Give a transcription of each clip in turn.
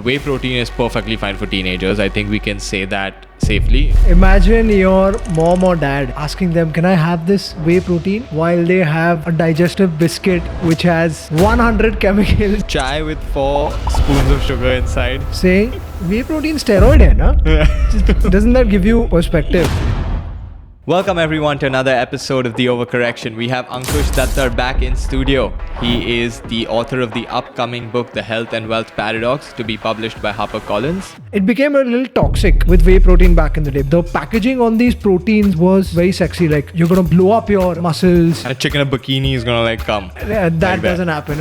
Whey protein is perfectly fine for teenagers. I think we can say that safely. Imagine your mom or dad asking them, can I have this whey protein? While they have a digestive biscuit which has 100 chemicals. Chai with 4 spoons of sugar inside. Saying, whey protein steroid hai na? Doesn't that give you perspective? Welcome everyone to another episode of The Overcorrection. We have Ankush Datar back in studio. He is the author of the upcoming book, The Health and Wealth Paradox, to be published by HarperCollins. It became a little toxic with whey protein back in the day. The packaging on these proteins was very sexy, like you're gonna blow up your muscles. And a chick in a bikini is gonna come. That doesn't happen.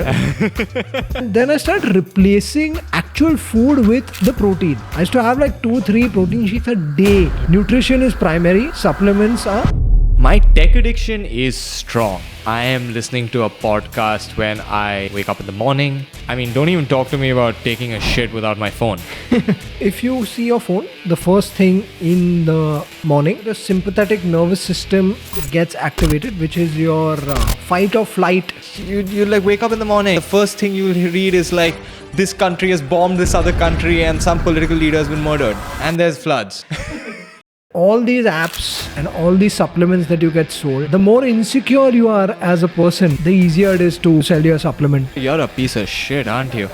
Then I started replacing actual food with the protein. I used to have like 2-3 protein shakes a day. Nutrition is primary, supplements are. My tech addiction is strong. I am listening to a podcast when I wake up in the morning. I mean, don't even talk to me about taking a shit without my phone. If you see your phone, the first thing in the morning, the sympathetic nervous system gets activated, which is your fight or flight. You like wake up in the morning. The first thing you read is like, this country has bombed this other country and some political leader has been murdered. And there's floods. All these apps and all these supplements that you get sold, the more insecure you are as a person, the easier it is to sell your supplement. You're a piece of shit, aren't you?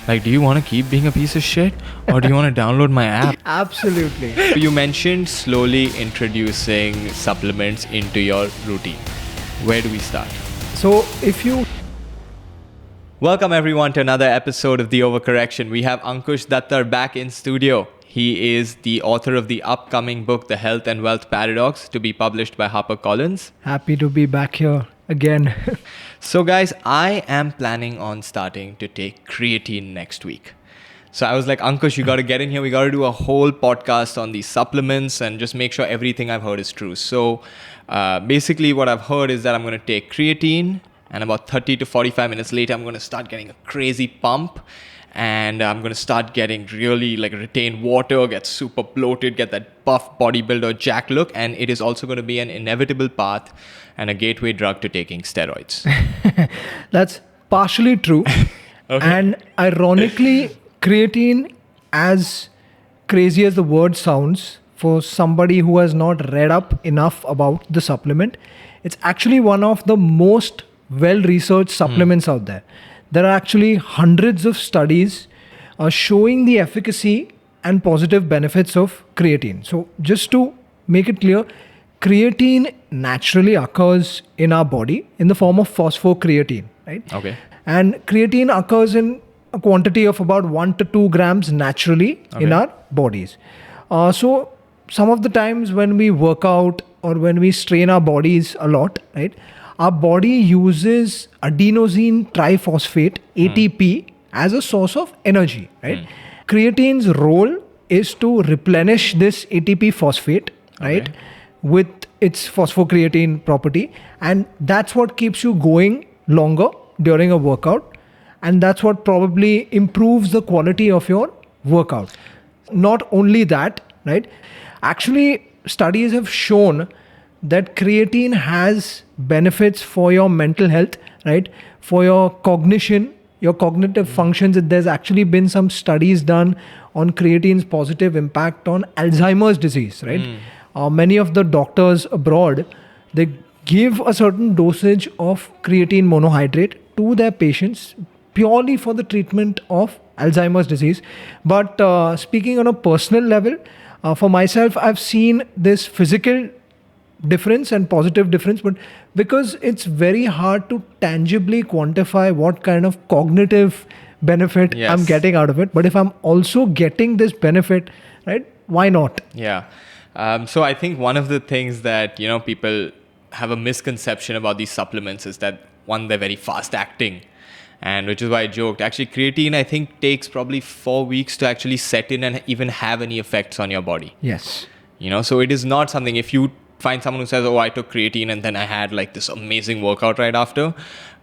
Like, do you want to keep being a piece of shit? Or do you want to download my app? Absolutely. You mentioned slowly introducing supplements into your routine. Where do we start? So if you... Welcome everyone to another episode of The Overcorrection. We have Ankush Datar back in studio. He is the author of the upcoming book, The Health and Wealth Paradox, to be published by HarperCollins. Happy to be back here again. So guys, I am planning on starting to take creatine next week. So I was like, Ankush, you got to get in here. We got to do a whole podcast on these supplements and just make sure everything I've heard is true. So basically what I've heard is that I'm going to take creatine and about 30 to 45 minutes later, I'm going to start getting a crazy pump. And I'm going to start getting really retain water, get super bloated, get that buff bodybuilder jack look. And it is also going to be an inevitable path and a gateway drug to taking steroids. That's partially true. Okay. And ironically, creatine, as crazy as the word sounds, for somebody who has not read up enough about the supplement, it's actually one of the most well-researched supplements out there. There are actually hundreds of studies showing the efficacy and positive benefits of creatine. So just to make it clear, creatine naturally occurs in our body in the form of phosphocreatine, right? Okay. And creatine occurs in a quantity of about 1 to 2 grams naturally in our bodies. So some of the times when we work out or when we strain our bodies a lot, right? Our body uses adenosine triphosphate, ATP, as a source of energy, right? Creatine's role is to replenish this ATP phosphate, right? With its phosphocreatine property. And that's what keeps you going longer during a workout. And that's what probably improves the quality of your workout. Not only that, right? Actually, studies have shown that creatine has benefits for your mental health, right? For your cognition, your cognitive functions. There's actually been some studies done on creatine's positive impact on Alzheimer's disease, right? Many of the doctors abroad, they give a certain dosage of creatine monohydrate to their patients purely for the treatment of Alzheimer's disease. But speaking on a personal level, for myself, I've seen this physical difference and positive difference, but because it's very hard to tangibly quantify what kind of cognitive benefit I'm getting out of it. But if I'm also getting this benefit, right, why not? Yeah. So I think one of the things that, people have a misconception about these supplements is that, one, they're very fast acting. And which is why I joked. Actually, creatine, I think, takes probably 4 weeks to actually set in and even have any effects on your body. Yes. So it is not something, if you find someone who says, oh, I took creatine and then I had this amazing workout right after,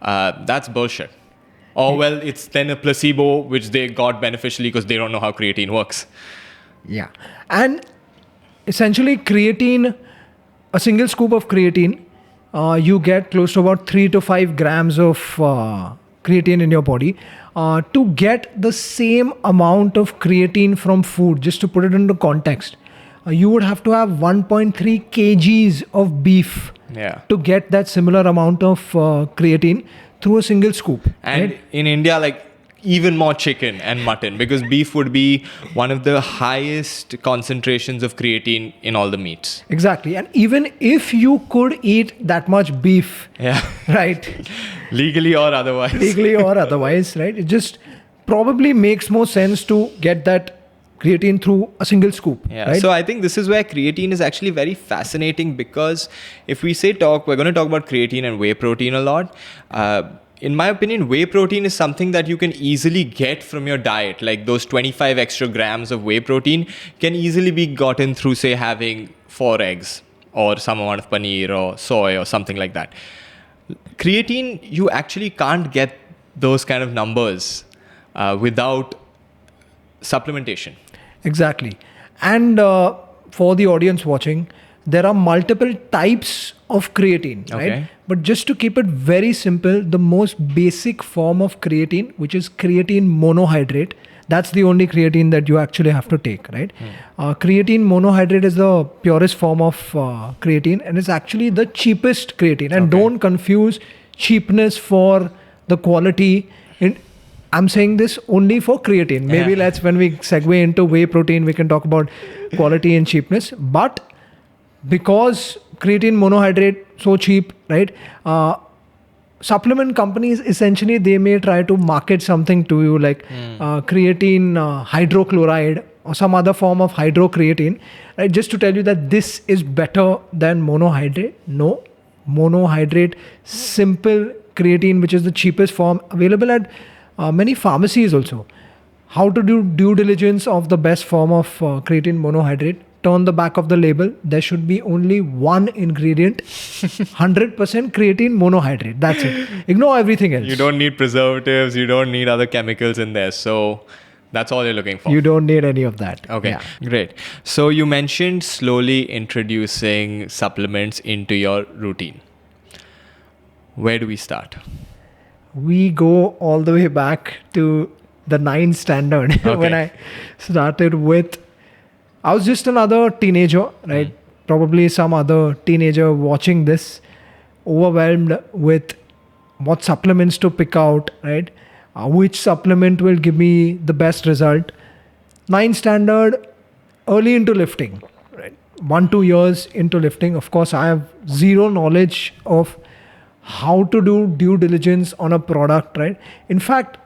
that's bullshit. Or well, it's then a placebo which they got beneficially because they don't know how creatine works. Yeah. And essentially creatine, a single scoop of creatine, you get close to about 3 to 5 grams of creatine in your body. To get the same amount of creatine from food, just to put it into context, you would have to have 1.3 kgs of beef Yeah. to get that similar amount of creatine through a single scoop. And right? in India, like even more chicken and mutton, because beef would be one of the highest concentrations of creatine in all the meats. Exactly. And even if you could eat that much beef, Yeah. right, Legally or otherwise. legally or otherwise, right, it just probably makes more sense to get that creatine through a single scoop. Yeah. Right? So I think this is where creatine is actually very fascinating, because if we say we're going to talk about creatine and whey protein a lot. In my opinion, whey protein is something that you can easily get from your diet. Like those 25 extra grams of whey protein can easily be gotten through, say, having 4 eggs or some amount of paneer or soy or something like that. Creatine, you actually can't get those kind of numbers without supplementation. Exactly. And for the audience watching, there are multiple types of creatine, right? Okay. But just to keep it very simple, the most basic form of creatine, which is creatine monohydrate, that's the only creatine that you actually have to take, right? Creatine monohydrate is the purest form of creatine, and it's actually the cheapest creatine. And don't confuse cheapness for the quality. I'm saying this only for creatine. Maybe when we segue into whey protein, we can talk about quality and cheapness. But because creatine monohydrate so cheap, right? Supplement companies, essentially, they may try to market something to you like creatine hydrochloride or some other form of hydrocreatine, right? Just to tell you that this is better than monohydrate. No, monohydrate, simple creatine, which is the cheapest form, available at many pharmacies also. How to do due diligence of the best form of creatine monohydrate? Turn the back of the label. There should be only one ingredient, 100% creatine monohydrate. That's it. Ignore everything else. You don't need preservatives. You don't need other chemicals in there. So that's all you're looking for. You don't need any of that. Okay, Yeah. great. So you mentioned slowly introducing supplements into your routine. Where do we start? We go all the way back to the 9th standard when I started with. I was just another teenager, right? Probably some other teenager watching this, overwhelmed with what supplements to pick out, right? Which supplement will give me the best result. 9th standard, early into lifting, right? 1-2 years into lifting. Of course, I have zero knowledge of how to do due diligence on a product, right? In fact,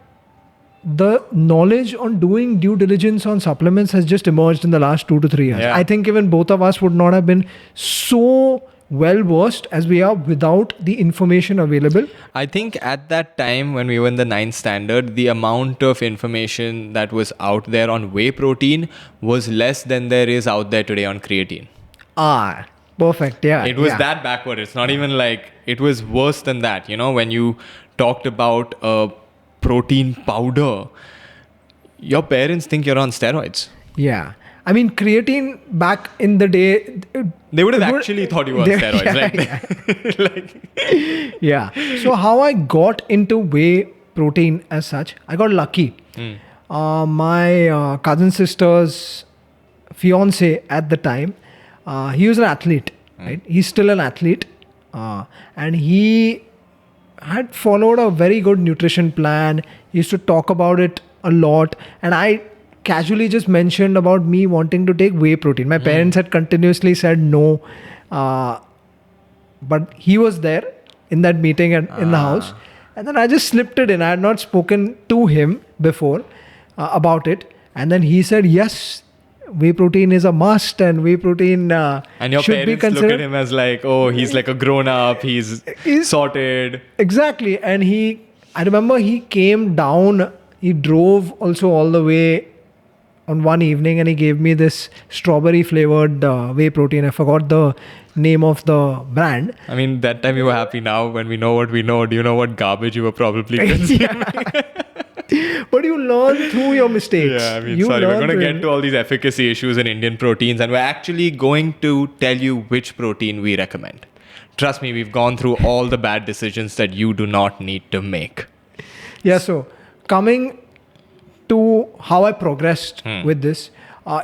the knowledge on doing due diligence on supplements has just emerged in the last 2 to 3 years. Yeah. I think even both of us would not have been so well versed as we are without the information available. I think at that time when we were in the 9th standard, the amount of information that was out there on whey protein was less than there is out there today on creatine. Perfect. Yeah. It was yeah. that backward. It's not even like, it was worse than that. You know, when you talked about a protein powder, your parents think you're on steroids. Yeah. I mean, creatine back in the day, They would have actually thought you were on steroids. Like, yeah. So how I got into whey protein as such, I got lucky. My cousin sister's fiance at the time, he was an athlete, right? He's still an athlete. And he had followed a very good nutrition plan. He used to talk about it a lot. And I casually just mentioned about me wanting to take whey protein. My parents had continuously said no. But he was there in that meeting in the house. And then I just slipped it in. I had not spoken to him before about it. And then he said, yes, whey protein is a must, and whey protein and your should be parents considered. look at him as like, oh, he's like a grown up, he's sorted. Exactly. And I remember he came down, he drove also all the way on one evening, and he gave me this strawberry flavored whey protein. I forgot the name of the brand. I mean, that time you were happy. Now when we know what we know, do you know what garbage you were probably consuming? But you learn through your mistakes. Yeah, I mean, we're going to get to all these efficacy issues in Indian proteins, and we're actually going to tell you which protein we recommend. Trust me, we've gone through all the bad decisions that you do not need to make. Yeah, so coming to how I progressed with this,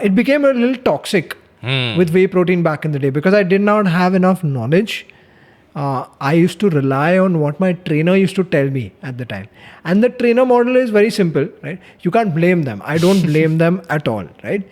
it became a little toxic with whey protein back in the day because I did not have enough knowledge. I used to rely on what my trainer used to tell me at the time. And the trainer model is very simple, right? You can't blame them. I don't blame them at all, right?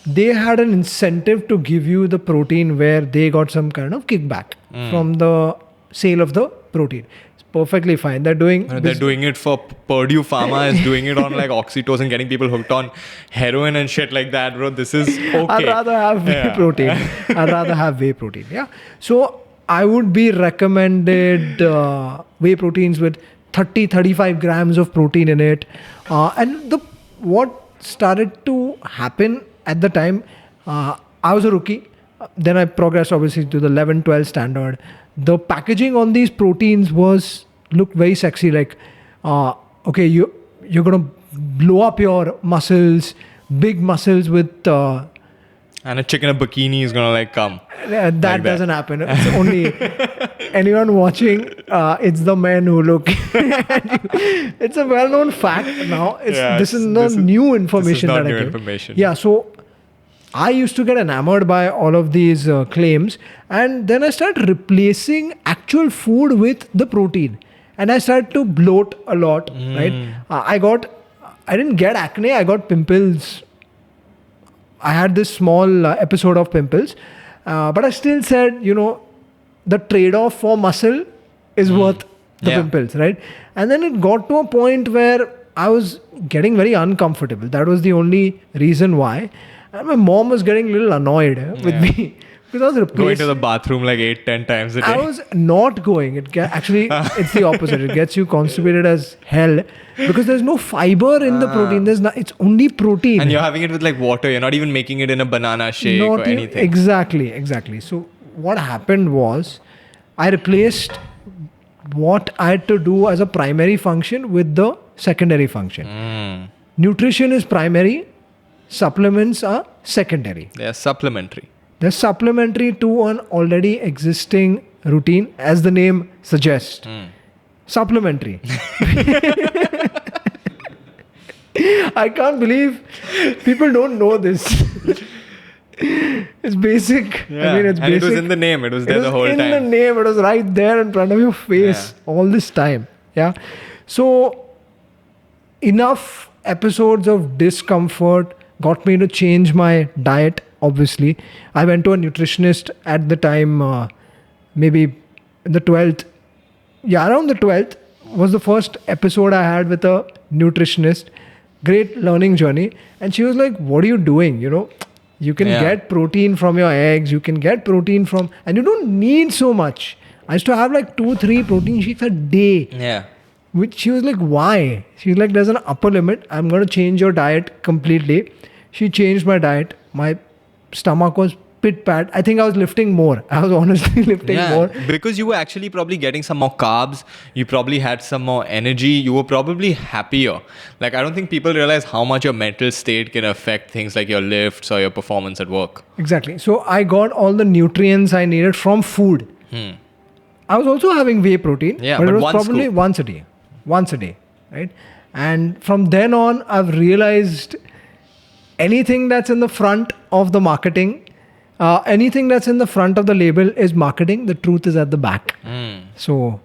They had an incentive to give you the protein where they got some kind of kickback from the sale of the protein. It's perfectly fine. They're doing it for Purdue Pharma is doing it on like oxytocin, getting people hooked on heroin and shit like that, bro. This is okay. I'd rather have whey protein. I'd rather have whey protein. Yeah. So I would be recommended whey proteins with 35 grams of protein in it. And what started to happen at the time, I was a rookie. Then I progressed obviously to the 11, 12 standard. The packaging on these proteins looked very sexy. Like, okay, you're gonna blow up your muscles, big muscles with. And a chick in a bikini is gonna like come. That doesn't happen. It's only anyone watching. It's the men who look. It's a well-known fact now. This is not new information. This is not new information. Yeah, so I used to get enamored by all of these claims, and then I started replacing actual food with the protein, and I started to bloat a lot. Right? I didn't get acne. I got pimples. I had this small episode of pimples, but I still said, the trade-off for muscle is worth the pimples, right? And then it got to a point where I was getting very uncomfortable. That was the only reason why. And my mom was getting a little annoyed with me because I was replacing. Going to the bathroom like 8-10 times a day. I was not going. Actually, it's the opposite. It gets you constipated as hell because there's no fiber in the protein. It's only protein. And you're having it with like water. You're not even making it in a banana shake or anything. Exactly. So what happened was I replaced what I had to do as a primary function with the secondary function. Nutrition is primary. Supplements are secondary. They are supplementary. They're supplementary to an already existing routine, as the name suggests. Supplementary. I can't believe people don't know this. It's basic. Yeah. I mean, it's basic. It was in the name. It was there the whole time. In the name. It was right there in front of your face all this time. Yeah. So, enough episodes of discomfort got me to change my diet, obviously. I went to a nutritionist at the time, maybe in the 12th. Yeah, around the 12th was the first episode I had with a nutritionist. Great learning journey. And she was like, what are you doing? You can get protein from your eggs. You can get protein from... And you don't need so much. I used to have like 2-3 protein shakes a day. Yeah. Which she was like, why? She was like, there's an upper limit. I'm going to change your diet completely. She changed my diet. My stomach was pit-pat. I think I was lifting more. I was honestly lifting more. Because you were actually probably getting some more carbs. You probably had some more energy. You were probably happier. Like, I don't think people realize how much your mental state can affect things like your lifts or your performance at work. Exactly. So I got all the nutrients I needed from food. I was also having whey protein. Yeah, but it was probably once a day. Right? And from then on, I've realized anything that's in the front of the marketing, anything that's in the front of the label is marketing. The truth is at the back. So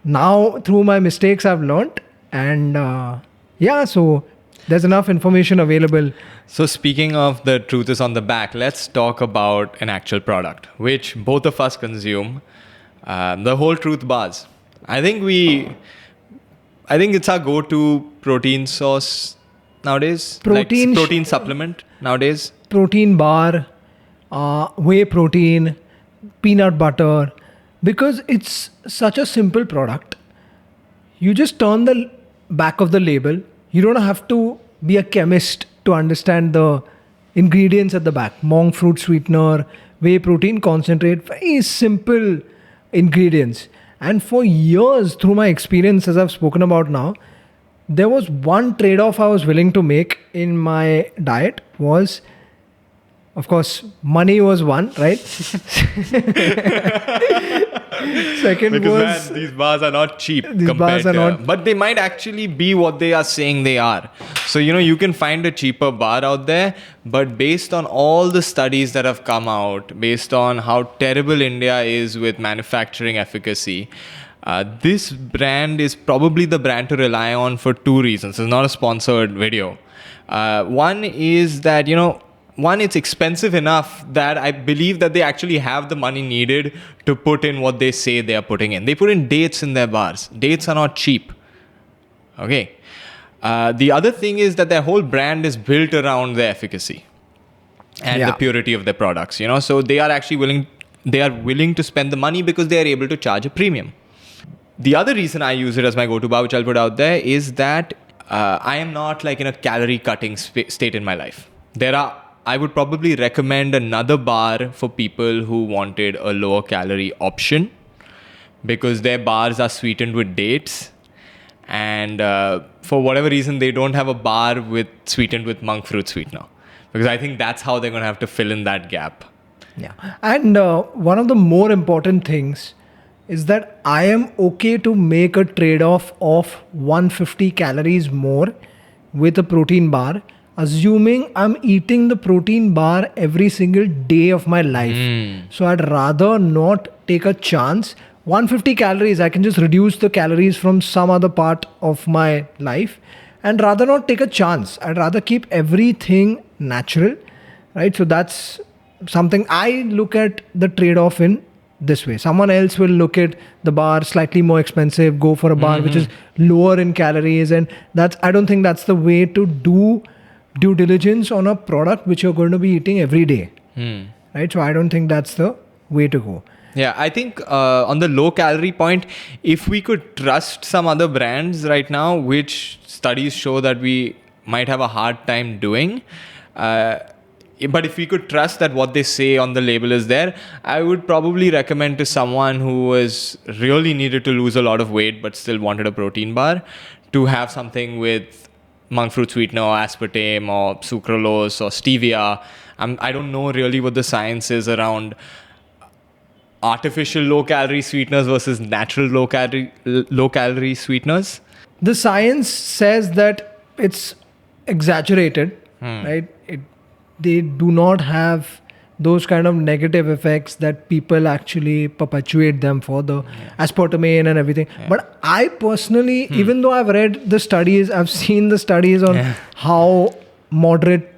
now through my mistakes, I've learned. And so there's enough information available. So speaking of the truth is on the back, let's talk about an actual product, which both of us consume. The whole truth bars. I think it's our go-to protein source nowadays. Protein supplement nowadays. Protein bar, whey protein, peanut butter, because it's such a simple product. You just turn the back of the label. You don't have to be a chemist to understand the ingredients at the back. Monk fruit sweetener, whey protein concentrate, very simple ingredients. And for years, through my experience, as I've spoken about now, there was one trade-off I was willing to make in my diet was Of course, money was one, right? Second Because was man, these bars are not cheap. These bars are not- but they might actually be what they are saying they are. So you can find a cheaper bar out there, but based on all the studies that have come out, based on how terrible India is with manufacturing efficacy, this brand is probably the brand to rely on for two reasons. It's not a sponsored video. One is that one, it's expensive enough that I believe that they actually have the money needed to put in what they say they are putting in. They put in dates in their bars. Dates are not cheap. Okay. The other thing is that their whole brand is built around their efficacy and the purity of their products. So they are actually willing to spend the money because they are able to charge a premium. The other reason I use it as my go-to bar, which I'll put out there, is that I am not like in a calorie cutting state in my life. I would probably recommend another bar for people who wanted a lower calorie option because their bars are sweetened with dates. And for whatever reason, they don't have a bar sweetened with monk fruit sweetener. Because I think that's how they're going to have to fill in that gap. Yeah. And one of the more important things is that I am okay to make a trade-off of 150 calories more with a protein bar, assuming I'm eating the protein bar every single day of my life. So I'd rather not take a chance. 150 calories, I can just reduce the calories from some other part of my life and rather not take a chance. I'd rather keep everything natural, right? So that's something I look at the trade-off in this way. Someone else will look at the bar slightly more expensive, go for a bar which is lower in calories, and I don't think that's the way to do due diligence on a product which you're going to be eating every day, right? So I don't think that's the way to go. Yeah, I think on the low calorie point, if we could trust some other brands right now, which studies show that we might have a hard time doing, but if we could trust that what they say on the label is there, I would probably recommend to someone who was really needed to lose a lot of weight but still wanted a protein bar to have something with monk fruit sweetener or aspartame or sucralose or stevia. I don't know really what the science is around artificial low-calorie sweeteners versus natural low-calorie sweeteners. The science says that it's exaggerated, right? They do not have those kind of negative effects that people actually perpetuate them for, the aspartame and everything. But I personally, even though I've read the studies, I've seen the studies on how moderate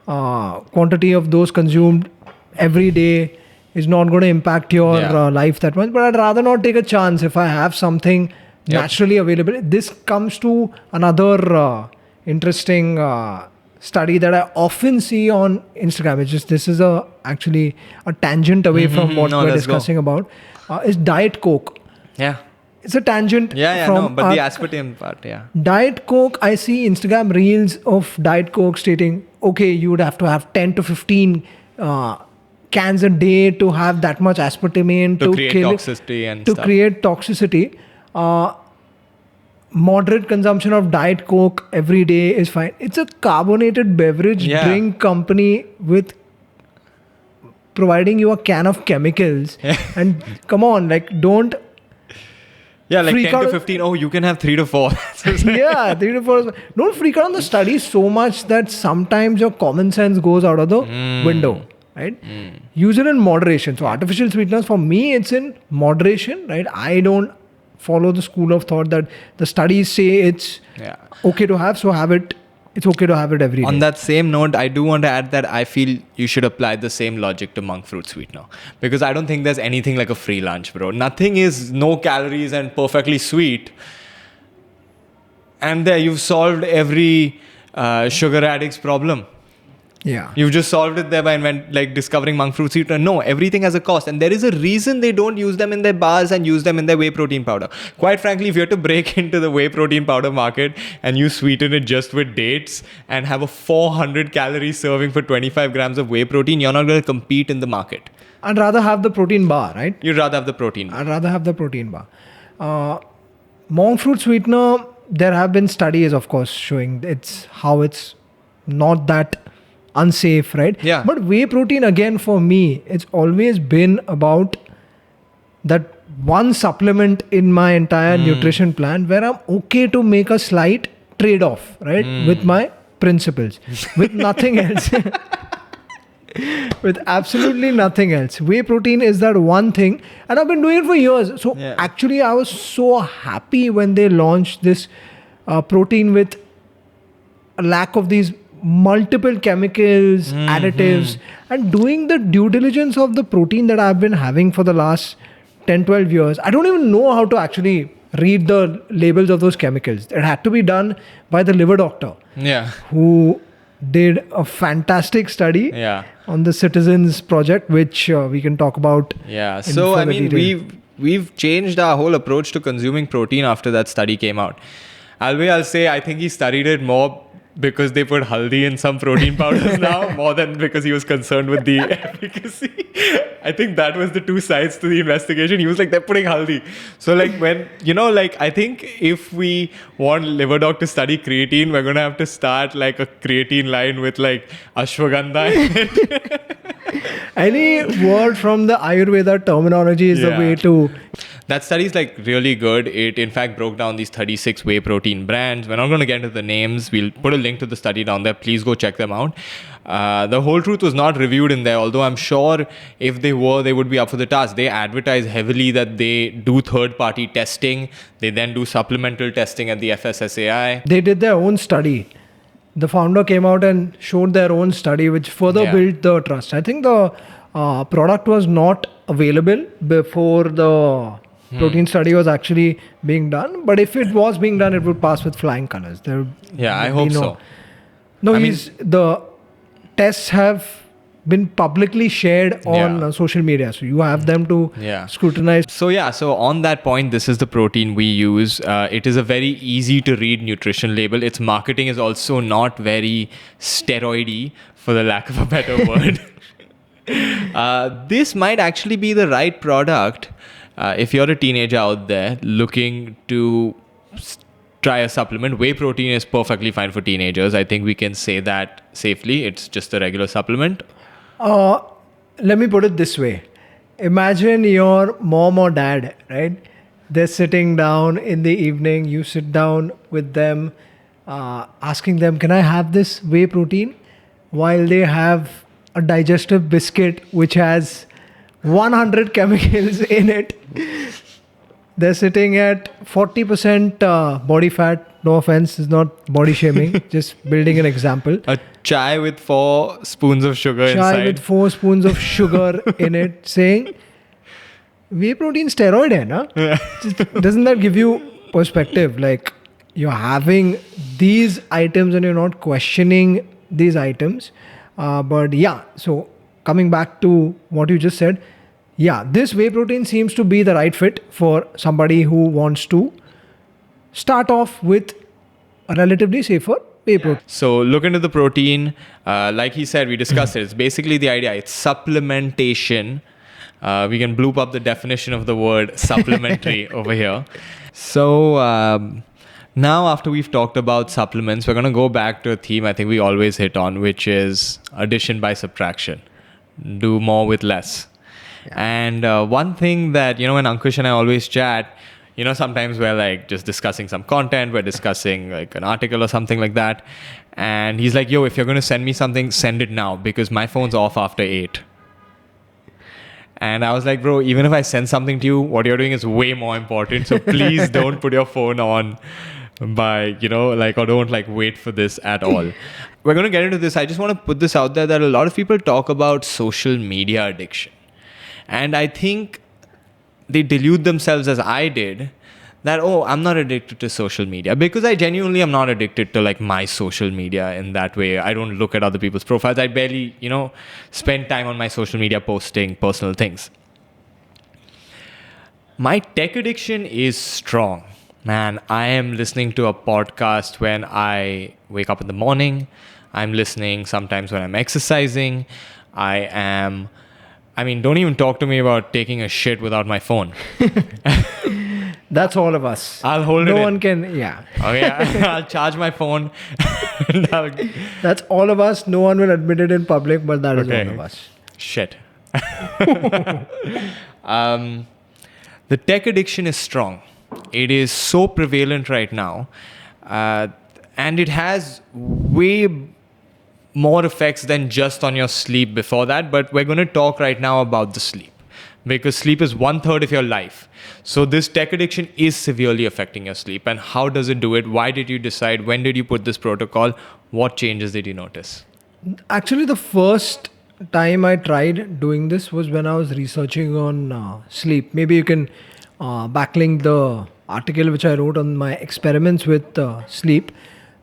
quantity of those consumed every day is not going to impact your life that much. But I'd rather not take a chance if I have something naturally available. This comes to another interesting study that I often see on Instagram. It's just, this is actually a tangent away from what we're discussing about. Is Diet Coke. Yeah. It's a tangent. But the aspartame part, Diet Coke, I see Instagram reels of Diet Coke stating, okay, you would have to have 10 to 15 cans a day to have that much aspartame to create toxicity and to stuff. create toxicity. Moderate consumption of Diet Coke every day is fine. It's a carbonated beverage drink company with providing you a can of chemicals. And come on, don't like freak 10 to out. 15. Oh, you can have 3 to 4. 3 to 4. Don't freak out on the studies so much that sometimes your common sense goes out of the window, right? Use it in moderation. So artificial sweeteners, for me, it's in moderation, right? I don't follow the school of thought that the studies say it's okay to have, so have it. It's okay to have it every day. On that same note, I do want to add that I feel you should apply the same logic to monk fruit sweetener, because I don't think there's anything like a free lunch, bro. Nothing is no calories and perfectly sweet. And there you've solved every sugar addict's problem. Yeah. You've just solved it there by discovering monk fruit sweetener. No, everything has a cost. And there is a reason they don't use them in their bars and use them in their whey protein powder. Quite frankly, if you had to break into the whey protein powder market and you sweeten it just with dates and have a 400 calorie serving for 25 grams of whey protein, you're not going to compete in the market. I'd rather have the protein bar, right? You'd rather have the protein bar. I'd rather have the protein bar. Monk fruit sweetener, there have been studies, of course, showing it's not that unsafe, right? Yeah. But whey protein, again, for me, it's always been about that one supplement in my entire nutrition plan where I'm okay to make a slight trade-off, right? With my principles, with nothing else. With absolutely nothing else. Whey protein is that one thing, and I've been doing it for years. So actually, I was so happy when they launched this protein with a lack of these multiple chemicals, additives, and doing the due diligence of the protein that I've been having for the last 10, 12 years. I don't even know how to actually read the labels of those chemicals. It had to be done by the liver doctor. Yeah. Who did a fantastic study on the Citizens Project, which we can talk about. Yeah. So, I mean, we've changed our whole approach to consuming protein after that study came out. I'll say, I think he studied it more because they put haldi in some protein powders now, more than because he was concerned with the efficacy. I think that was the two sides to the investigation. He was like, they're putting haldi. So like when, I think if we want liver doc to study creatine, we're going to have to start like a creatine line with like ashwagandha in it. Any word from the Ayurveda terminology is the way to... That study is like really good. It in fact broke down these 36 whey protein brands. We're not going to get into the names. We'll put a link to the study down there. Please go check them out. The whole truth was not reviewed in there, although I'm sure if they were, they would be up for the task. They advertise heavily that they do third-party testing. They then do supplemental testing at the FSSAI. They did their own study. The founder came out and showed their own study, which further built the trust. I think the product was not available before the protein study was actually being done. But if it was being done, it would pass with flying colors. I hope so. No, the tests have been publicly shared on social media. So you have them to scrutinize. So on that point, this is the protein we use. It is a very easy to read nutrition label. Its marketing is also not very steroidy, for the lack of a better word. This might actually be the right product if you're a teenager out there looking to try a supplement. Whey protein is perfectly fine for teenagers. I think we can say that safely. It's just a regular supplement. Let me put it this way. Imagine your mom or dad, right? They're sitting down in the evening. You sit down with them, asking them, can I have this whey protein? While they have a digestive biscuit which has 100 chemicals in it. They're sitting at 40% body fat. No offense, it's not body shaming, just building an example. A chai with 4 spoons of sugar inside. Chai with 4 spoons of sugar in it, saying, whey protein steroid hai na? Doesn't that give you perspective? Like, you're having these items and you're not questioning these items. So coming back to what you just said, this whey protein seems to be the right fit for somebody who wants to start off with a relatively safer whey protein. So look into the protein. Like he said, we discussed it. It's basically the idea. It's supplementation. We can bloop up the definition of the word supplementary over here. So now after we've talked about supplements, we're going to go back to a theme I think we always hit on, which is addition by subtraction. Do more with less. And one thing that, when Ankush and I always chat, sometimes we're like just discussing some content, we're discussing like an article or something like that. And he's like, yo, if you're going to send me something, send it now because my phone's off after 8. And I was like, bro, even if I send something to you, what you're doing is way more important. So please don't put your phone on or don't wait for this at all. We're going to get into this. I just want to put this out there that a lot of people talk about social media addiction. And I think they delude themselves as I did that, I'm not addicted to social media, because I genuinely am not addicted to like my social media in that way. I don't look at other people's profiles. I barely, spend time on my social media posting personal things. My tech addiction is strong. Man, I am listening to a podcast when I wake up in the morning. I'm listening sometimes when I'm exercising. Don't even talk to me about taking a shit without my phone. That's all of us. I'll hold it No in. one can, yeah. Okay, I'll charge my phone. And That's all of us. No one will admit it in public, but that is Okay. all of us. Shit. The tech addiction is strong. It is so prevalent right now. And it has way more effects than just on your sleep before that. But we're going to talk right now about the sleep. Because sleep is 1/3 of your life. So this tech addiction is severely affecting your sleep. And how does it do it? Why did you decide? When did you put this protocol? What changes did you notice? Actually, the first time I tried doing this was when I was researching on sleep. Maybe you can backlink the article which I wrote on my experiments with sleep.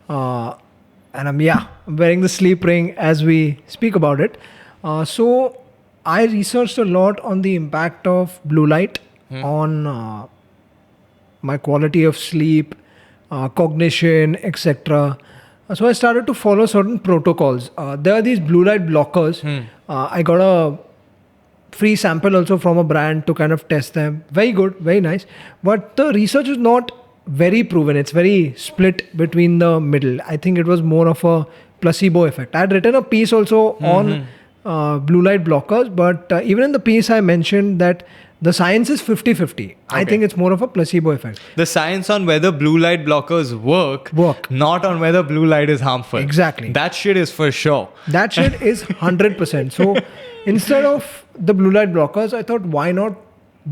And I'm wearing the sleep ring as we speak about it. So I researched a lot on the impact of blue light on my quality of sleep, cognition, etc. So I started to follow certain protocols. There are these blue light blockers. I got a free sample also from a brand to kind of test them. Very good, very nice. But the research is not very proven. It's very split between the middle. I think it was more of a placebo effect. I had written a piece also on blue light blockers, but even in the piece I mentioned that the science is 50-50. I think it's more of a placebo effect. The science on whether blue light blockers work, not on whether blue light is harmful. Exactly. That shit is for sure. That shit is 100%. So instead of the blue light blockers, I thought, why not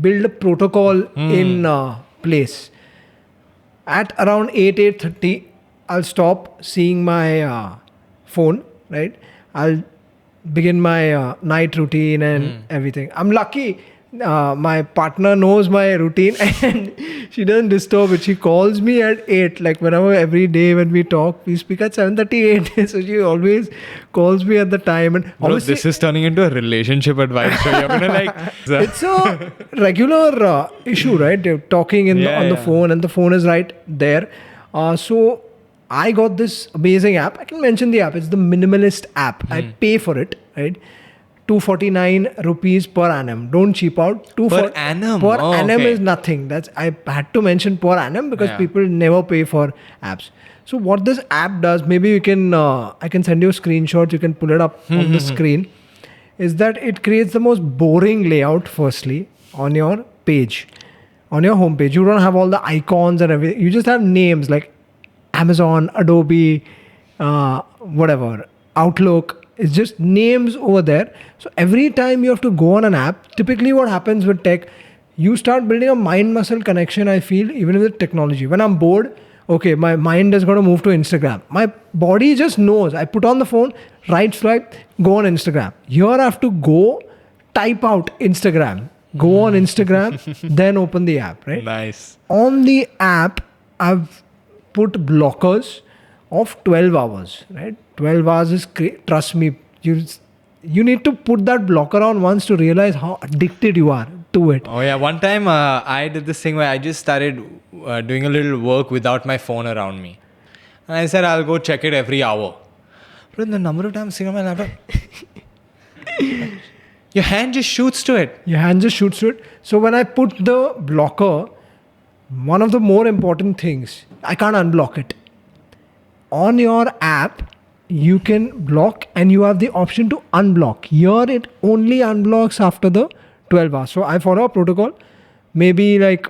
build a protocol in place? At around 8:30, I'll stop seeing my phone, right? I'll begin my night routine and everything. I'm lucky. My partner knows my routine and she doesn't disturb it. She calls me at 8. Like whenever, every day when we talk, we speak at 7:38. So she always calls me at the time. And Bro, this is turning into a relationship advice. So you're gonna like... It's a regular issue, right? You're talking on the phone and the phone is right there. So I got this amazing app. I can mention the app. It's the Minimalist app. I pay for it, right? 249 rupees per annum. Don't cheap out. Per annum? Per annum is nothing. I had to mention per annum because people never pay for apps. So what this app does, maybe you can, I can send you a screenshot. You can pull it up on the screen. Is that it creates the most boring layout firstly on your page, on your homepage. You don't have all the icons and everything. You just have names like Amazon, Adobe, whatever, Outlook. It's just names over there. So every time you have to go on an app, typically what happens with tech, you start building a mind-muscle connection, I feel, even with technology. When I'm bored, okay, my mind has got to move to Instagram. My body just knows. I put on the phone, right swipe, go on Instagram. Here I have to go, type out Instagram, go on Instagram, then open the app, right? Nice. On the app, I've put blockers of 12 hours, right? 12 hours is trust me, you need to put that blocker on once to realize how addicted you are to it. Oh yeah, one time I did this thing where I just started doing a little work without my phone around me. And I said I'll go check it every hour. But the number of times sitting on my laptop, your hand just shoots to it. Your hand just shoots to it. So when I put the blocker, one of the more important things, I can't unblock it. On your app, you can block and you have the option to unblock. Here it only unblocks after the 12 hours. So I follow a protocol, maybe like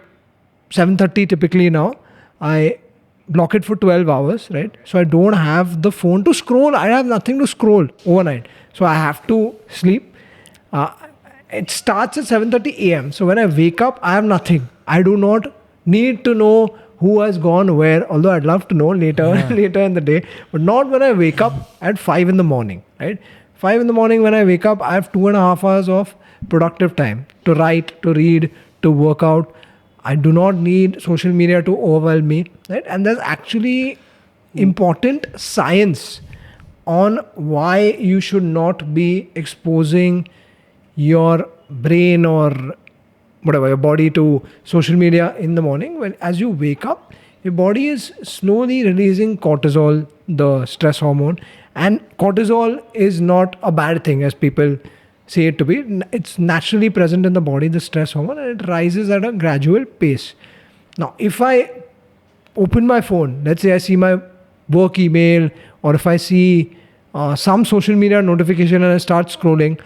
7:30 typically now. I block it for 12 hours, right? So I don't have the phone to scroll. I have nothing to scroll overnight. So I have to sleep. It starts at 7:30 a.m. So when I wake up, I have nothing. I do not need to know who has gone where, although I'd love to know later in the day, but not when I wake up at 5 in the morning, right? 5 in the morning when I wake up, I have 2.5 hours of productive time to write, to read, to work out. I do not need social media to overwhelm me, right? And there's actually important science on why you should not be exposing your brain or whatever, your body to social media in the morning. When as you wake up, your body is slowly releasing cortisol, the stress hormone. And cortisol is not a bad thing as people say it to be. It's naturally present in the body, the stress hormone, and it rises at a gradual pace. Now, if I open my phone, let's say I see my work email, or if I see some social media notification and I start scrolling.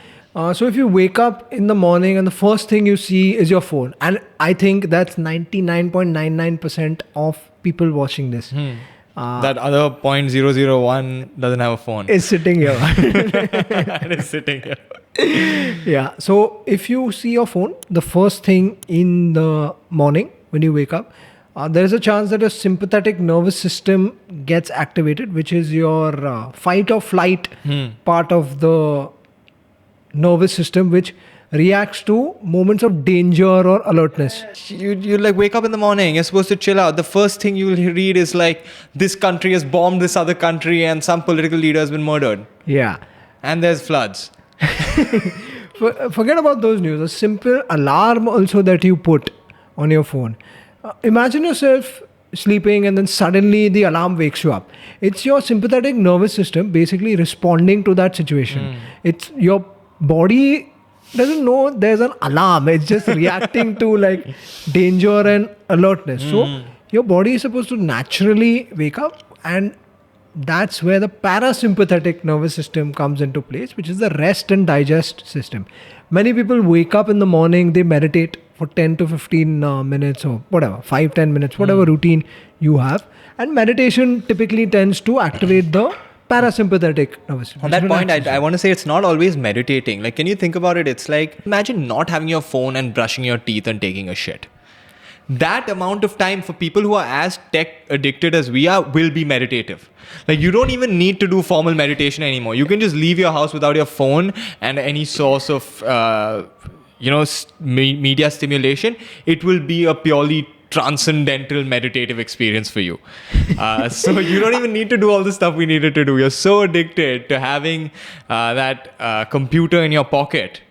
So if you wake up in the morning and the first thing you see is your phone, and I think that's 99.99% of people watching this. That other 0.001 doesn't have a phone. Is sitting here. And it's sitting here. Yeah. So if you see your phone, the first thing in the morning when you wake up, there is a chance that your sympathetic nervous system gets activated, which is your fight or flight part of the nervous system, which reacts to moments of danger or alertness. You like wake up in the morning, you're supposed to chill out. The first thing you'll read is like, this country has bombed this other country and some political leader has been murdered. Yeah. And there's floods. Forget about those news. A simple alarm also that you put on your phone. Imagine yourself sleeping and then suddenly the alarm wakes you up. It's your sympathetic nervous system basically responding to that situation. It's your body doesn't know there's an alarm. It's just reacting to like danger and alertness. So your body is supposed to naturally wake up, and that's where the parasympathetic nervous system comes into place, which is the rest and digest system. Many people wake up in the morning, they meditate for 10 to 15 minutes or whatever, 5-10 minutes, whatever routine you have. And meditation typically tends to activate the parasympathetic nervous system. On that point, I want to say it's not always meditating. Like, can you think about it? It's like, imagine not having your phone and brushing your teeth and taking a shit. That amount of time for people who are as tech addicted as we are will be meditative. Like, you don't even need to do formal meditation anymore. You can just leave your house without your phone and any source of, media stimulation. It will be a purely transcendental meditative experience for you. So you don't even need to do all the stuff we needed to do. You're so addicted to having that computer in your pocket.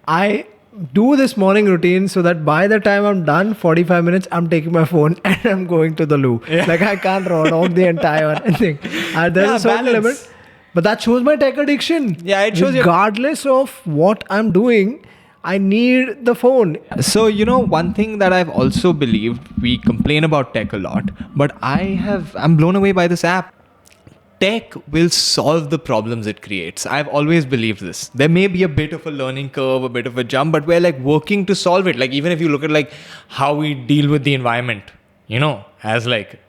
I do this morning routine so that by the time I'm done, 45 minutes, I'm taking my phone and I'm going to the loo. Yeah. Like, I can't run out the entire thing. There's a certain limit. But that shows my tech addiction. Yeah, it shows regardless of what I'm doing, I need the phone. So, one thing that I've also believed, we complain about tech a lot, but I'm blown away by this app. Tech will solve the problems it creates. I've always believed this. There may be a bit of a learning curve, a bit of a jump, but we're like working to solve it. Like, even if you look at like how we deal with the environment, as like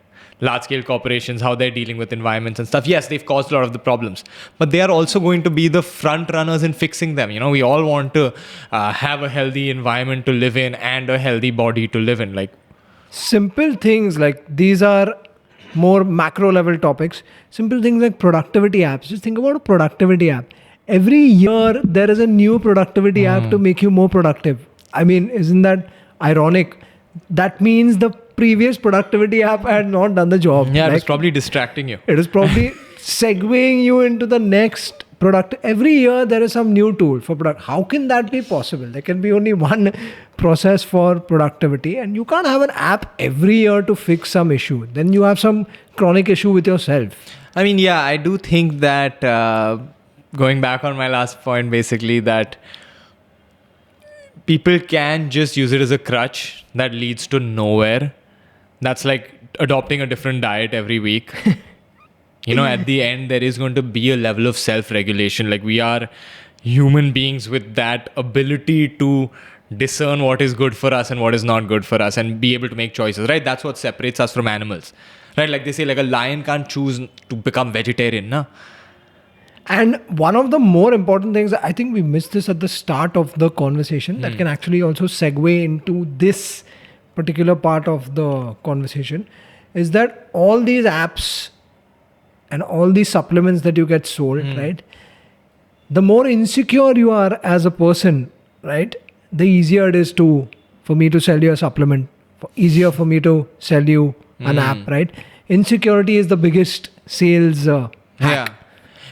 large-scale corporations, how they're dealing with environments and stuff. Yes, they've caused a lot of the problems, but they are also going to be the front runners in fixing them. We all want to have a healthy environment to live in and a healthy body to live in. Like, simple things like these are more macro level topics. Simple things like productivity apps. Just think about a productivity app. Every year there is a new productivity app to make you more productive. I mean, isn't that ironic? That means the previous productivity app had not done the job. Yeah, it was probably distracting you. It is probably segueing you into the next product. Every year there is some new tool for product. How can that be possible? There can be only one process for productivity, and you can't have an app every year to fix some issue. Then you have some chronic issue with yourself. I mean, yeah, I do think that going back on my last point, basically, that people can just use it as a crutch that leads to nowhere. That's like adopting a different diet every week. At the end, there is going to be a level of self-regulation. Like, we are human beings with that ability to discern what is good for us and what is not good for us and be able to make choices, right? That's what separates us from animals, right? Like they say, like a lion can't choose to become vegetarian, na? And one of the more important things, I think we missed this at the start of the conversation, that can actually also segue into this particular part of the conversation, is that all these apps and all these supplements that you get sold, right? The more insecure you are as a person, right? The easier it is for me to sell you a supplement, easier for me to sell you an app, right? Insecurity is the biggest sales hack. Yeah.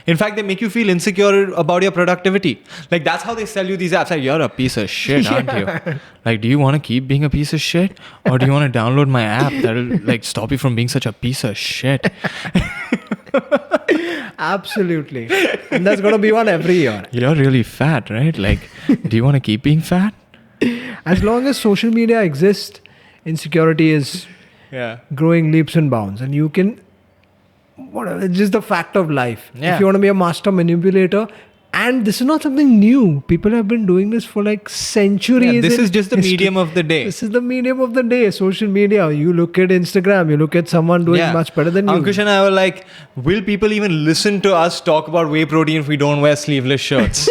In fact, they make you feel insecure about your productivity. Like, that's how they sell you these apps. Like, you're a piece of shit, aren't you? Like, do you want to keep being a piece of shit? Or do you want to download my app that'll like stop you from being such a piece of shit? Absolutely. And that's going to be one every year. You're really fat, right? Like, do you want to keep being fat? As long as social media exists, insecurity is Yeah. growing leaps and bounds, and you can, whatever, it's just the fact of life. Yeah. If you want to be a master manipulator, and this is not something new. People have been doing this for like centuries. Yeah, this in is just the history. medium of the day. This is the medium of the day. Social media. You look at Instagram. You look at someone doing much better than you. Ankush and I were like, will people even listen to us talk about whey protein if we don't wear sleeveless shirts?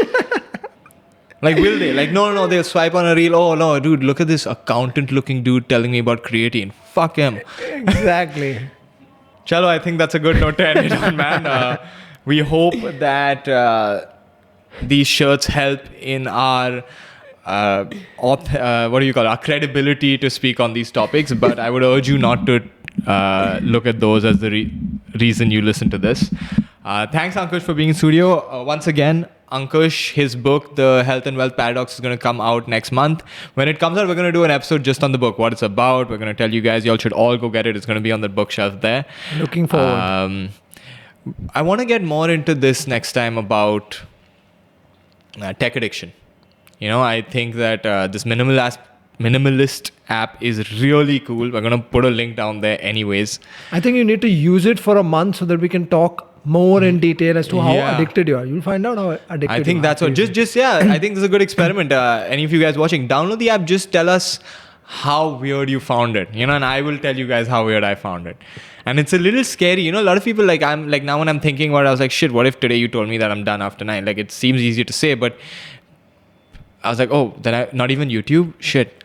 Like, will they? Like, no, they'll swipe on a reel. Oh, no, dude, look at this accountant-looking dude telling me about creatine. Fuck him. Exactly. Chalo, I think that's a good note to end it on, man. We hope that these shirts help in our our credibility to speak on these topics. But I would urge you not to look at those as the reason you listen to this. Thanks, Ankush, for being in studio. Once again, Ankush, his book, The Health and Wealth Paradox, is going to come out next month. When it comes out, we're going to do an episode just on the book, what it's about. We're going to tell you guys, y'all should all go get it. It's going to be on the bookshelf there. Looking forward. I want to get more into this next time about tech addiction. You know, I think that this minimalist app is really cool. We're going to put a link down there anyways. I think you need to use it for a month so that we can talk more in detail as to how addicted you are. You'll find out how addicted you are. I think that's what. Just I think this is a good experiment. Any of you guys watching, download the app. Just tell us how weird you found it. You know, and I will tell you guys how weird I found it. And it's a little scary. You know, a lot of people I'm like now when I'm thinking about it, I was like, shit, what if today you told me that I'm done after 9? Like, it seems easy to say, but I was like, oh, then not even YouTube? Shit.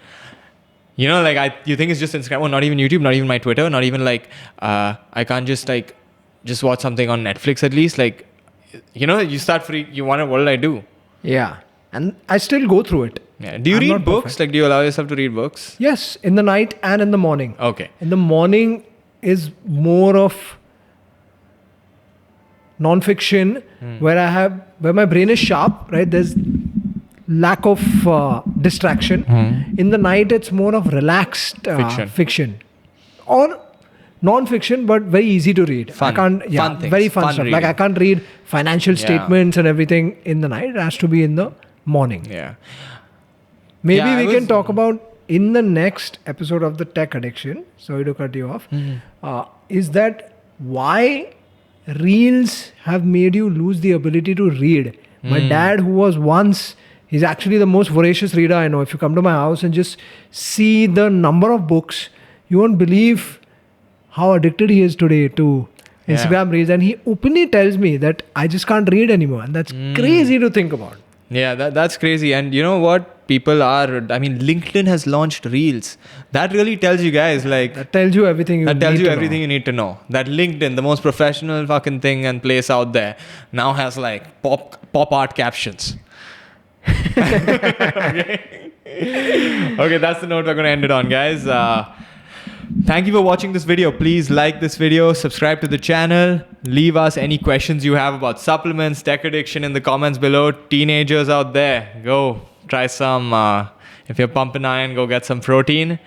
You know, like you think it's just Instagram. Oh, not even YouTube, not even my Twitter, not even like, I can't just watch something on Netflix at least. Like, you know, you start free, you wonder, what did I do? Yeah. And I still go through it. Yeah. Do you read books? Perfect. Like, do you allow yourself to read books? Yes, in the night and in the morning. Okay. In the morning is more of non-fiction, where my brain is sharp, right? There's lack of distraction. In the night, it's more of relaxed fiction. Or non-fiction, but very easy to read. Fun. Very fun stuff. Reading. Like, I can't read financial statements and everything in the night. It has to be in the morning. Yeah. Maybe we can talk about in the next episode of the tech addiction. Sorry to cut you off. Is that why reels have made you lose the ability to read? My dad, who was once, he's actually the most voracious reader I know. If you come to my house and just see the number of books, you won't believe how addicted he is today to Instagram reels. And he openly tells me that I just can't read anymore. And that's crazy to think about. Yeah, that's crazy. And you know what? People LinkedIn has launched Reels. That really tells you guys, like... That tells you everything you need to know. That LinkedIn, the most professional fucking thing and place out there, now has like pop art captions. Okay, that's the note we're going to end it on, guys. Thank you for watching this video. Please like this video, subscribe to the channel, leave us any questions you have about supplements, tech addiction in the comments below. Teenagers out there, go try some. If you're pumping iron, go get some protein.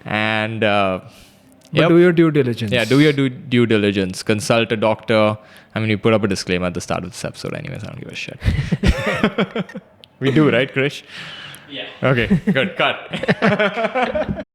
And do your due diligence. Yeah, do your due diligence. Consult a doctor. I mean, we put up a disclaimer at the start of this episode anyways. I don't give a shit. We do, right, Krish? Yeah. Okay, good. Cut.